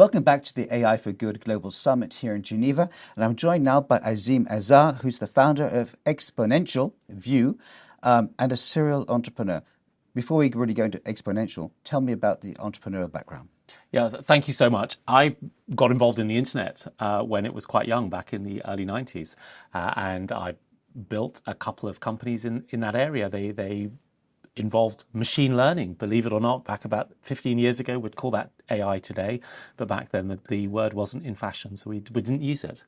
Welcome back to the AI for Good Global Summit here in Geneva. And I'm joined now by Azeem Azhar, who's the founder of Exponential View and a serial entrepreneur. Before we really go into Exponential, tell me about the entrepreneurial background. Yeah, thank you so much. I got involved in the internet when it was quite young, back in the early 90s. And I built a couple of companies in that area. They involved machine learning, believe it or not, back about 15 years ago. We'd call that AI today. But back then, the word wasn't in fashion, so we didn't use it.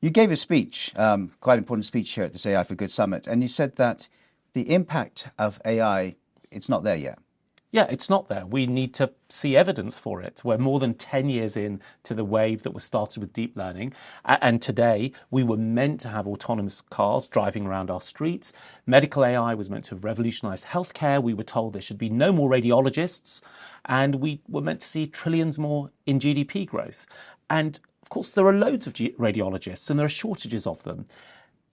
You gave a speech, quite important speech here at this AI for Good Summit, and you said that the impact of AI, it's not there yet. Yeah, it's not there. We need to see evidence for it. We're more than 10 years in to the wave that was started with deep learning. And today, we were meant to have autonomous cars driving around our streets. Medical AI was meant to have revolutionized healthcare. We were told there should be no more radiologists. And we were meant to see trillions more in GDP growth. And of course, there are loads of radiologists and there are shortages of them.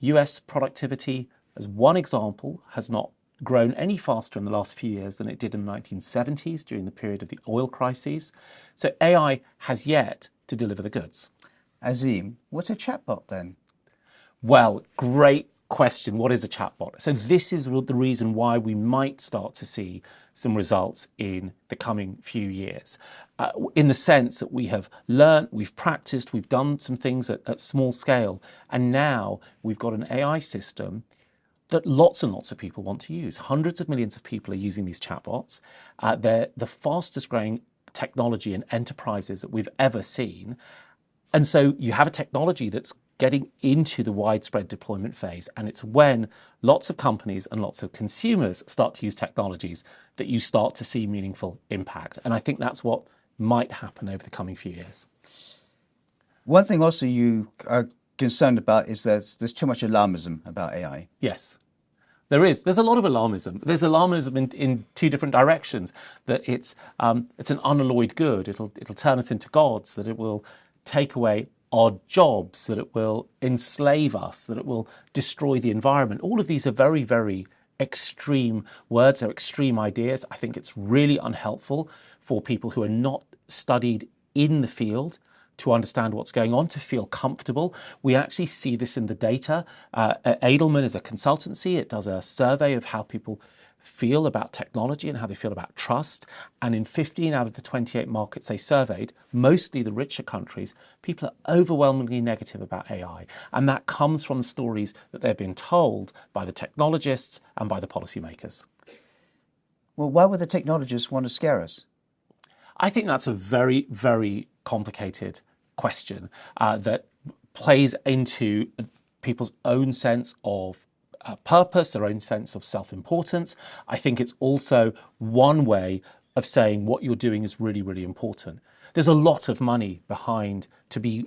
US productivity, as one example, has not grown any faster in the last few years than it did in the 1970s during the period of the oil crises. So AI has yet to deliver the goods. Azeem, what's a chatbot then? Well, great question. What is a chatbot? So this is the reason why we might start to see some results in the coming few years. In the sense that we have learned, we've practiced, we've done some things at small scale, and now we've got an AI system that lots and lots of people want to use. Hundreds of millions of people are using these chatbots. They're the fastest growing technology in enterprises that we've ever seen. And so you have a technology that's getting into the widespread deployment phase. And it's when lots of companies and lots of consumers start to use technologies that you start to see meaningful impact. And I think that's what might happen over the coming few years. One thing also you are concerned about is that there's too much alarmism about AI. Yes, there is. There's a lot of alarmism. There's alarmism in two different directions. That it's an unalloyed good. It'll turn us into gods. That it will take away our jobs. That it will enslave us. That it will destroy the environment. All of these are very, very extreme words. They're extreme ideas. I think it's really unhelpful for people who are not studied in the field to understand what's going on, to feel comfortable. We actually see this in the data. Edelman is a consultancy. It does a survey of how people feel about technology and how they feel about trust. And in 15 out of the 28 markets they surveyed, mostly the richer countries, people are overwhelmingly negative about AI. And that comes from the stories that they've been told by the technologists and by the policymakers. Well, why would the technologists want to scare us? I think that's a very, very complicated question that plays into people's own sense of purpose, their own sense of self-importance. I think it's also one way of saying what you're doing is really, really important. There's a lot of money behind to be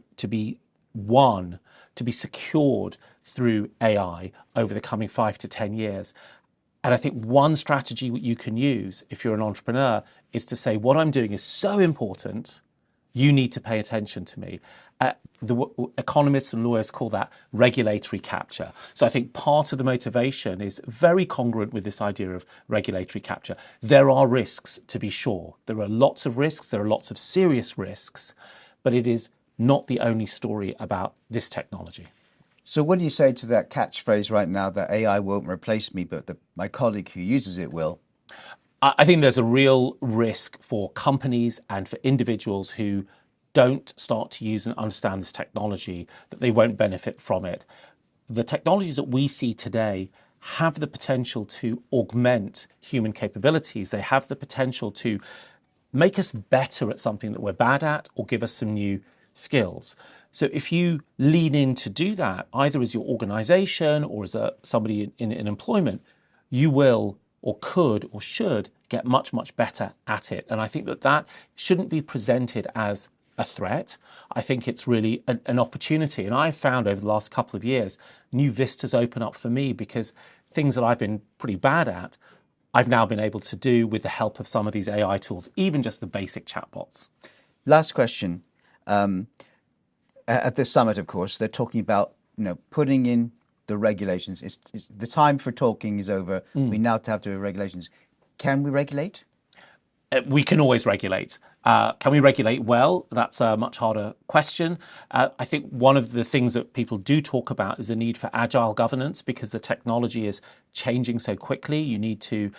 secured through AI over the coming 5 to 10 years. And I think one strategy you can use if you're an entrepreneur is to say, what I'm doing is so important, you need to pay attention to me. The economists and lawyers call that regulatory capture. So I think part of the motivation is very congruent with this idea of regulatory capture. There are risks, to be sure. There are lots of risks. There are lots of serious risks, but it is not the only story about this technology. So what do you say to that catchphrase right now that AI won't replace me, but my colleague who uses it will? I think there's a real risk for companies and for individuals who don't start to use and understand this technology, that they won't benefit from it. The technologies that we see today have the potential to augment human capabilities. They have the potential to make us better at something that we're bad at or give us some new skills. So if you lean in to do that, either as your organization or as somebody in employment, you will or could or should get much, much better at it. And I think that shouldn't be presented as a threat. I think it's really an opportunity. And I've found over the last couple of years, new vistas open up for me because things that I've been pretty bad at, I've now been able to do with the help of some of these AI tools, even just the basic chatbots. Last question. At this summit, of course, they're talking about putting in the regulations. The time for talking is over. We now have to have regulations. Can we regulate? We can always regulate. Can we regulate well? That's a much harder question. I think one of the things that people do talk about is the need for agile governance because the technology is changing so quickly. You need to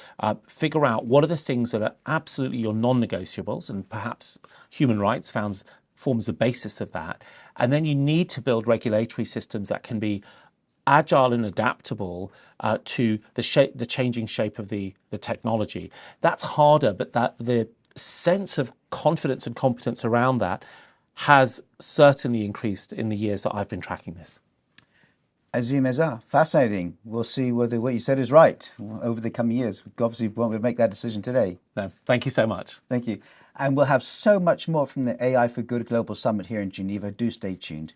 figure out what are the things that are absolutely your non-negotiables, and perhaps human rights forms the basis of that. And then you need to build regulatory systems that can be agile and adaptable to the changing shape of the technology. That's harder, but the sense of confidence and competence around that has certainly increased in the years that I've been tracking this. Azeem Azhar, fascinating. We'll see whether what you said is right over the coming years. We obviously won't make that decision today. No, thank you so much. Thank you. And we'll have so much more from the AI for Good Global Summit here in Geneva. Do stay tuned.